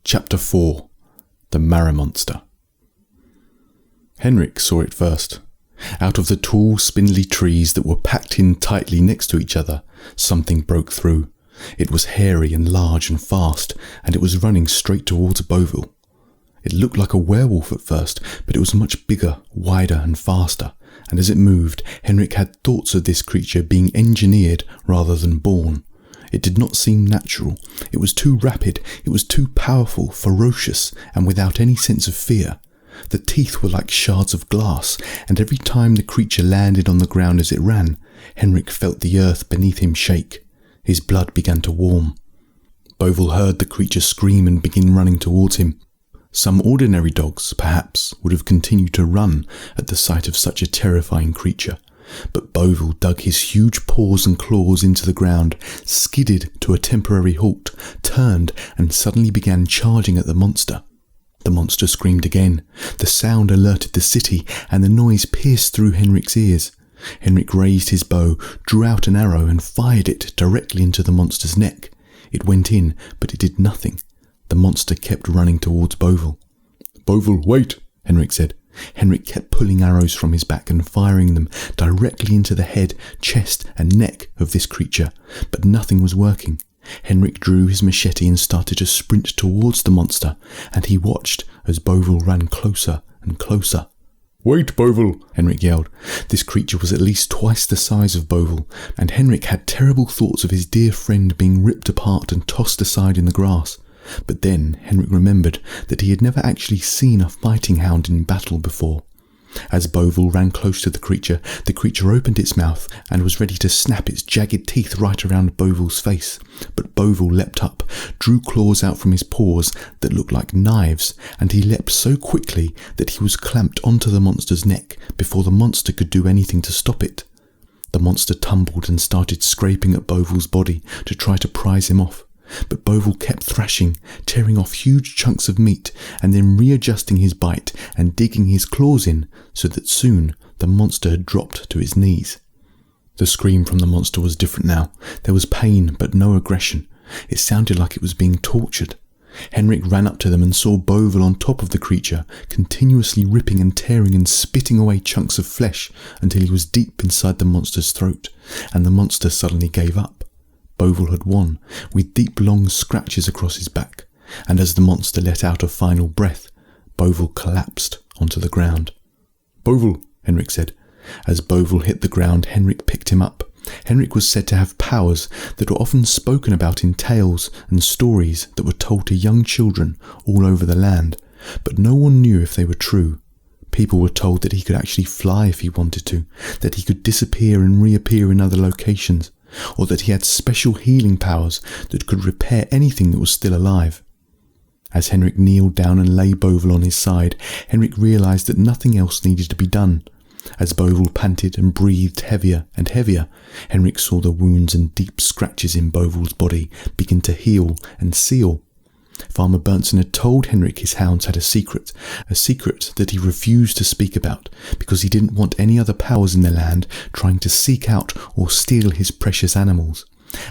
Chapter 4. The Maramonster. Henrik saw it first. Out of the tall, spindly trees that were packed in tightly next to each other, something broke through. It was hairy and large and fast, and it was running straight towards Bovil. It looked like a werewolf at first, but it was much bigger, wider and faster, and as it moved, Henrik had thoughts of this creature being engineered rather than born. It did not seem natural. It was too rapid, it was too powerful, ferocious, and without any sense of fear. The teeth were like shards of glass, and every time the creature landed on the ground as it ran, Henrik felt the earth beneath him shake. His blood began to warm. Bovil heard the creature scream and begin running towards him. Some ordinary dogs, perhaps, would have continued to run at the sight of such a terrifying creature. But Bovil dug his huge paws and claws into the ground, skidded to a temporary halt, turned and suddenly began charging at the monster. The monster screamed again. The sound alerted the city, and the noise pierced through Henrik's ears. Henrik raised his bow, drew out an arrow and fired it directly into the monster's neck. It went in, but it did nothing. The monster kept running towards Bovil. "Bovil, wait," Henrik said. Henrik kept pulling arrows from his back and firing them directly into the head, chest and neck of this creature, but nothing was working. Henrik drew his machete and started to sprint towards the monster, and he watched as Bovil ran closer and closer. "Wait, Bovil," Henrik yelled. This creature was at least twice the size of Bovil, and Henrik had terrible thoughts of his dear friend being ripped apart and tossed aside in the grass. But then Henrik remembered that he had never actually seen a fighting hound in battle before. As Bovil ran close to the creature opened its mouth and was ready to snap its jagged teeth right around Bovil's face. But Bovil leapt up, drew claws out from his paws that looked like knives, and he leapt so quickly that he was clamped onto the monster's neck before the monster could do anything to stop it. The monster tumbled and started scraping at Bovil's body to try to prise him off. But Bovil kept thrashing, tearing off huge chunks of meat, and then readjusting his bite and digging his claws in, so that soon the monster had dropped to his knees. The scream from the monster was different now. There was pain, but no aggression. It sounded like it was being tortured. Henrik ran up to them and saw Bovil on top of the creature, continuously ripping and tearing and spitting away chunks of flesh until he was deep inside the monster's throat, and the monster suddenly gave up. Bovil had won, with deep long scratches across his back, and as the monster let out a final breath, Bovil collapsed onto the ground. "Bovil," Henrik said. As Bovil hit the ground, Henrik picked him up. Henrik was said to have powers that were often spoken about in tales and stories that were told to young children all over the land, but no one knew if they were true. People were told that he could actually fly if he wanted to, that he could disappear and reappear in other locations, or that he had special healing powers that could repair anything that was still alive. As Henrik kneeled down and lay Bovil on his side, Henrik realised that nothing else needed to be done. As Bovil panted and breathed heavier and heavier, Henrik saw the wounds and deep scratches in Bovil's body begin to heal and seal. Farmer Berntsen had told Henrik his hounds had a secret that he refused to speak about because he didn't want any other powers in the land trying to seek out or steal his precious animals.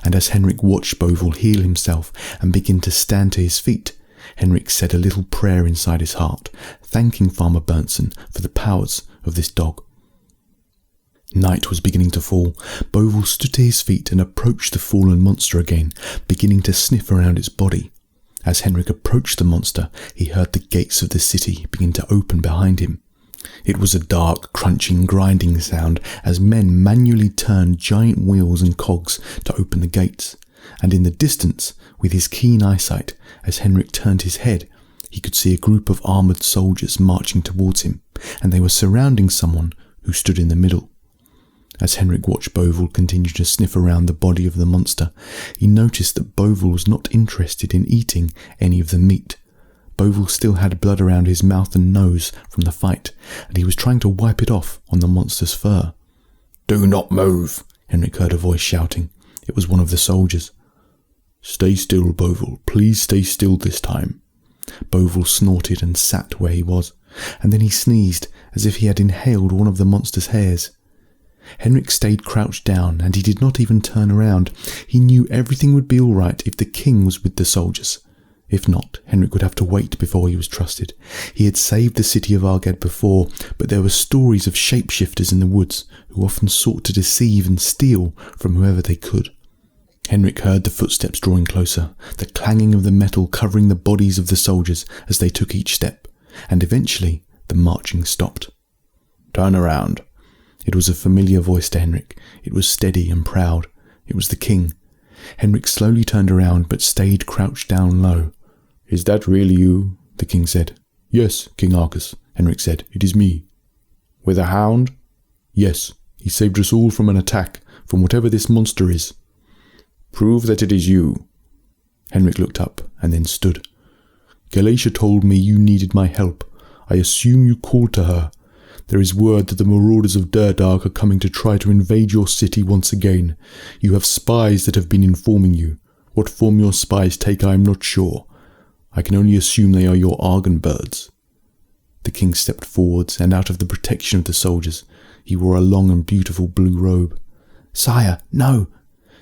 And as Henrik watched Bovil heal himself and begin to stand to his feet, Henrik said a little prayer inside his heart, thanking Farmer Berntsen for the powers of this dog. Night was beginning to fall. Bovil stood to his feet and approached the fallen monster again, beginning to sniff around its body. As Henrik approached the monster, he heard the gates of the city begin to open behind him. It was a dark, crunching, grinding sound as men manually turned giant wheels and cogs to open the gates. And in the distance, with his keen eyesight, as Henrik turned his head, he could see a group of armoured soldiers marching towards him, and they were surrounding someone who stood in the middle. As Henrik watched Bovil continue to sniff around the body of the monster, he noticed that Bovil was not interested in eating any of the meat. Bovil still had blood around his mouth and nose from the fight, and he was trying to wipe it off on the monster's fur. "Do not move," Henrik heard a voice shouting. It was one of the soldiers. "Stay still, Bovil. Please stay still this time." Bovil snorted and sat where he was, and then he sneezed as if he had inhaled one of the monster's hairs. Henrik stayed crouched down, and he did not even turn around. He knew everything would be all right if the king was with the soldiers. If not, Henrik would have to wait before he was trusted. He had saved the city of Argad before, but there were stories of shapeshifters in the woods who often sought to deceive and steal from whoever they could. Henrik heard the footsteps drawing closer, the clanging of the metal covering the bodies of the soldiers as they took each step, and eventually the marching stopped. "Turn around." It was a familiar voice to Henrik. It was steady and proud. It was the king. Henrik slowly turned around but stayed crouched down low. "Is that really you?" the king said. "Yes, King Arcus," Henrik said. "It is me." "With a hound?" "Yes. He saved us all from an attack, from whatever this monster is." "Prove that it is you." Henrik looked up and then stood. "Galatia told me you needed my help. I assume you called to her. There is word that the marauders of Durdark are coming to try to invade your city once again. You have spies that have been informing you. What form your spies take I am not sure. I can only assume they are your Argon birds." The king stepped forwards, and out of the protection of the soldiers, he wore a long and beautiful blue robe. "Sire, no!"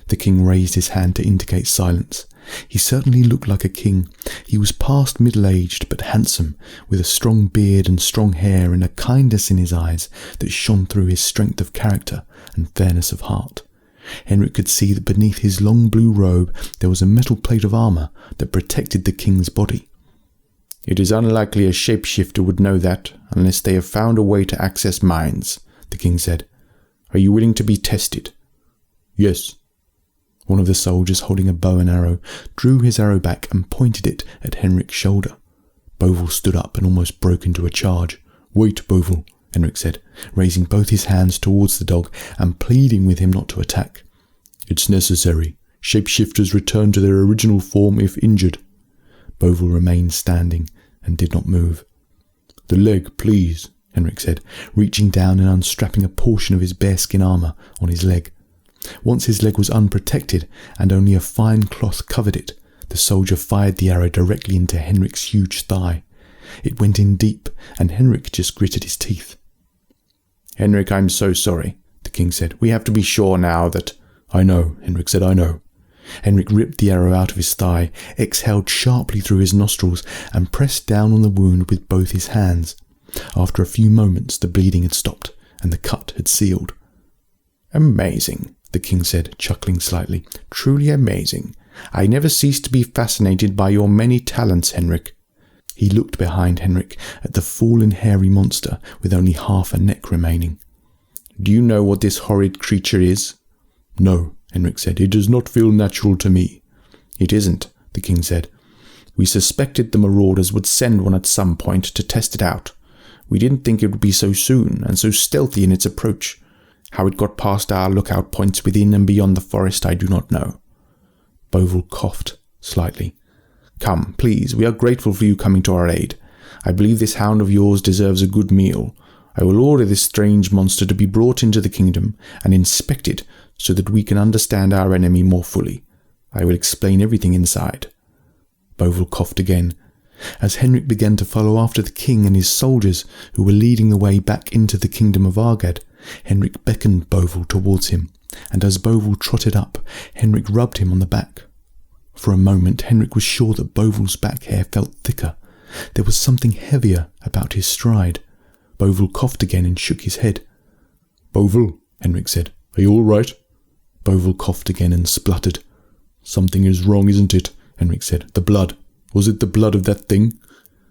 The king raised his hand to indicate silence. He certainly looked like a king. He was past middle-aged but handsome, with a strong beard and strong hair and a kindness in his eyes that shone through his strength of character and fairness of heart. Henrik could see that beneath his long blue robe there was a metal plate of armour that protected the king's body. "It is unlikely a shapeshifter would know that, unless they have found a way to access mines," the king said. "Are you willing to be tested?" "Yes." One of the soldiers, holding a bow and arrow, drew his arrow back and pointed it at Henrik's shoulder. Bovul stood up and almost broke into a charge. "Wait, Bovul," Henrik said, raising both his hands towards the dog and pleading with him not to attack. "It's necessary. Shapeshifters return to their original form if injured." Bovul remained standing and did not move. "The leg, please," Henrik said, reaching down and unstrapping a portion of his bearskin armour on his leg. Once his leg was unprotected and only a fine cloth covered it, the soldier fired the arrow directly into Henrik's huge thigh. It went in deep, and Henrik just gritted his teeth. "Henrik, I'm so sorry," the king said. "We have to be sure now that—" "I know," Henrik said, "I know." Henrik ripped the arrow out of his thigh, exhaled sharply through his nostrils, and pressed down on the wound with both his hands. After a few moments, the bleeding had stopped, and the cut had sealed. "Amazing," the king said, chuckling slightly. "Truly amazing. I never cease to be fascinated by your many talents, Henrik." He looked behind Henrik at the fallen hairy monster with only half a neck remaining. "Do you know what this horrid creature is?" "No," Henrik said. "It does not feel natural to me." "It isn't," the king said. "We suspected the marauders would send one at some point to test it out. We didn't think it would be so soon and so stealthy in its approach. How it got past our lookout points within and beyond the forest I do not know." Bovul coughed slightly. "Come, please, we are grateful for you coming to our aid. I believe this hound of yours deserves a good meal. I will order this strange monster to be brought into the kingdom and inspected so that we can understand our enemy more fully. I will explain everything inside." Bovul coughed again. As Henrik began to follow after the king and his soldiers, who were leading the way back into the kingdom of Argad, Henrik beckoned Bovul towards him, and as Bovul trotted up, Henrik rubbed him on the back. For a moment, Henrik was sure that Bovul's back hair felt thicker. There was something heavier about his stride. Bovul coughed again and shook his head. "Bovul," Henrik said, "are you all right?" Bovul coughed again and spluttered. "Something is wrong, isn't it?" Henrik said. "The blood. Was it the blood of that thing?"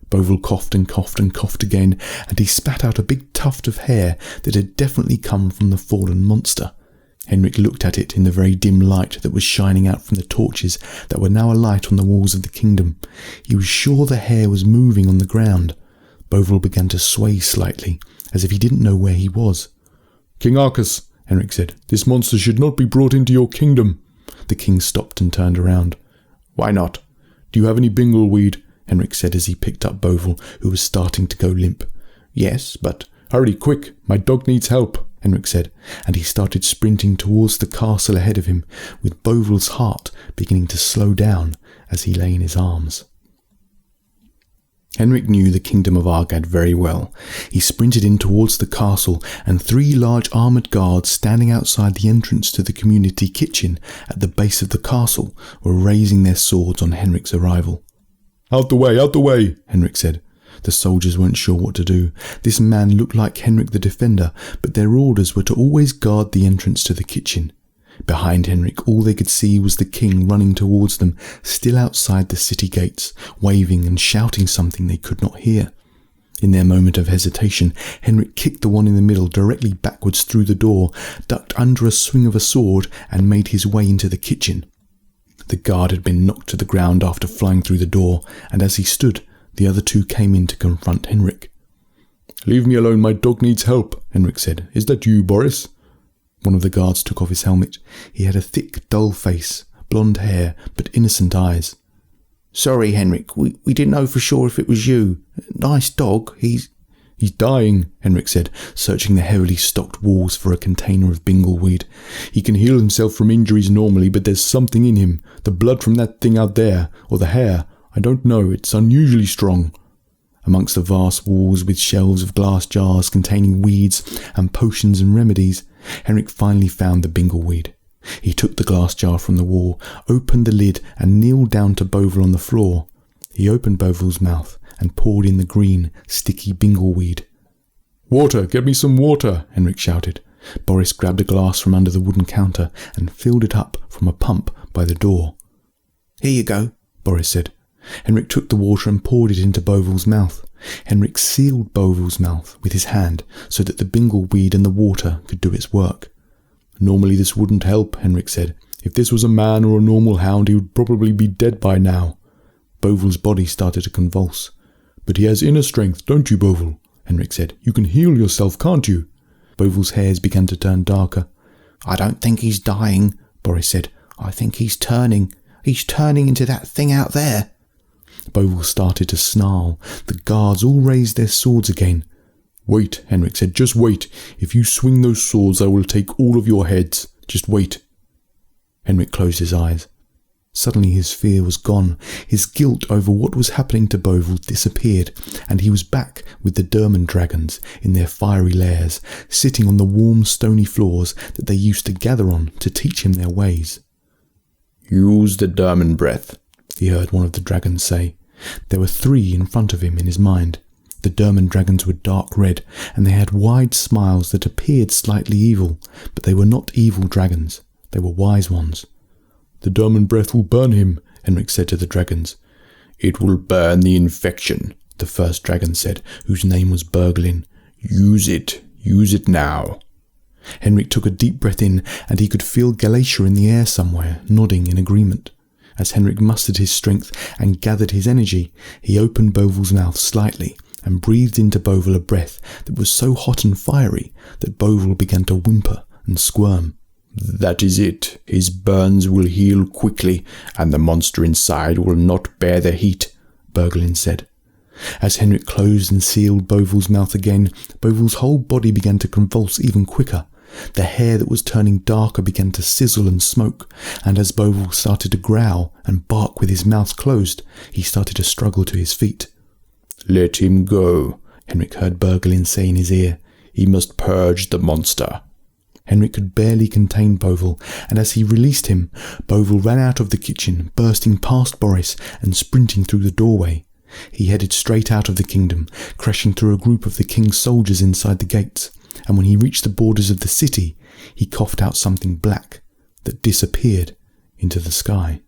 Bovul coughed and coughed and coughed again, and he spat out a big tuft of hair that had definitely come from the fallen monster. Henrik looked at it in the very dim light that was shining out from the torches that were now alight on the walls of the kingdom. He was sure the hair was moving on the ground. Bovul began to sway slightly, as if he didn't know where he was. "King Arcus," Henrik said, "this monster should not be brought into your kingdom." The king stopped and turned around. "Why not?" "Do you have any bingleweed?" Henrik said as he picked up Bovul, who was starting to go limp. "Yes, but—" "Hurry, quick! My dog needs help," Henrik said, and he started sprinting towards the castle ahead of him, with Bovul's heart beginning to slow down as he lay in his arms. Henrik knew the kingdom of Argad very well. He sprinted in towards the castle, and 3 large armoured guards standing outside the entrance to the community kitchen at the base of the castle were raising their swords on Henrik's arrival. Out the way, Henrik said. The soldiers weren't sure what to do. This man looked like Henrik the Defender, but their orders were to always guard the entrance to the kitchen. Behind Henrik, all they could see was the king running towards them, still outside the city gates, waving and shouting something they could not hear. In their moment of hesitation, Henrik kicked the one in the middle directly backwards through the door, ducked under a swing of a sword, and made his way into the kitchen. The guard had been knocked to the ground after flying through the door, and as he stood, the other two came in to confront Henrik. "Leave me alone, my dog needs help," Henrik said. "Is that you, Boris?" One of the guards took off his helmet. He had a thick, dull face, blonde hair, but innocent eyes. "Sorry, Henrik, we didn't know for sure if it was you. Nice dog, He's dying," Henrik said, searching the heavily stocked walls for a container of bingleweed. "He can heal himself from injuries normally, but there's something in him. The blood from that thing out there, or the hair. I don't know, it's unusually strong." Amongst the vast walls with shelves of glass jars containing weeds and potions and remedies, Henrik finally found the bingleweed. He took the glass jar from the wall, opened the lid and kneeled down to Bovel on the floor. He opened Bovel's mouth and poured in the green, sticky bingleweed. "Water, get me some water," Henrik shouted. Boris grabbed a glass from under the wooden counter and filled it up from a pump by the door. "Here you go," Boris said. Henrik took the water and poured it into Bovel's mouth. Henrik sealed Bovel's mouth with his hand so that the bingleweed and the water could do its work. "Normally this wouldn't help," Henrik said. "If this was a man or a normal hound, he would probably be dead by now." Bovel's body started to convulse. "But he has inner strength, don't you, Bovel?" Henrik said. "You can heal yourself, can't you?" Bovel's hairs began to turn darker. "I don't think he's dying," Boris said. "I think he's turning. He's turning into that thing out there." Bovel started to snarl. The guards all raised their swords again. "Wait," Henrik said. "Just wait. If you swing those swords, I will take all of your heads. Just wait." Henrik closed his eyes. Suddenly his fear was gone. His guilt over what was happening to Bovel disappeared, and he was back with the Derman dragons in their fiery lairs, sitting on the warm stony floors that they used to gather on to teach him their ways. "Use the Derman breath," he heard one of the dragons say. There were 3 in front of him in his mind. The Derman dragons were dark red, and they had wide smiles that appeared slightly evil, but they were not evil dragons. They were wise ones. "The Derman breath will burn him," Henrik said to the dragons. "It will burn the infection," the first dragon said, whose name was Berglin. Use it now." Henrik took a deep breath in, and he could feel Galatia in the air somewhere, nodding in agreement. As Henrik mustered his strength and gathered his energy, he opened Bovel's mouth slightly and breathed into Bovel a breath that was so hot and fiery that Bovel began to whimper and squirm. "That is it. His burns will heal quickly, and the monster inside will not bear the heat," Berglin said. As Henrik closed and sealed Bovel's mouth again, Bovel's whole body began to convulse even quicker. The hair that was turning darker began to sizzle and smoke, and as Bovel started to growl and bark with his mouth closed, he started to struggle to his feet. "Let him go," Henrik heard Berglin say in his ear. "He must purge the monster." Henrik could barely contain Bovel, and as he released him, Bovel ran out of the kitchen, bursting past Boris and sprinting through the doorway. He headed straight out of the kingdom, crashing through a group of the king's soldiers inside the gates, and when he reached the borders of the city, he coughed out something black that disappeared into the sky.